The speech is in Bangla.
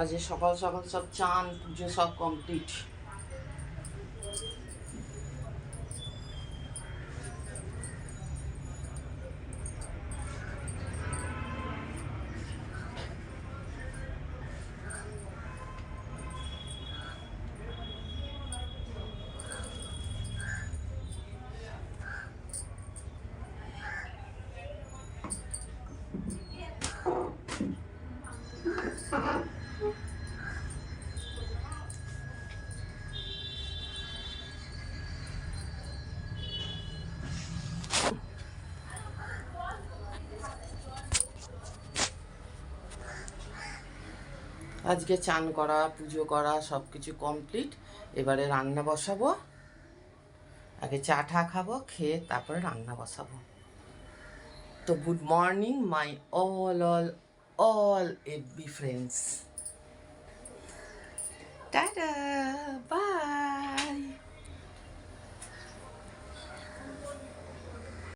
আজ সকাল সকাল সব চান পুজো সব কমপ্লিট। আজকে চান করা পুজো করা সব কিছু কমপ্লিট। এবারে রান্না বসাবো। আগে চা টা খাবো, খেয়ে তারপরে রান্না বসাবো। তো good morning my all every friends, tata.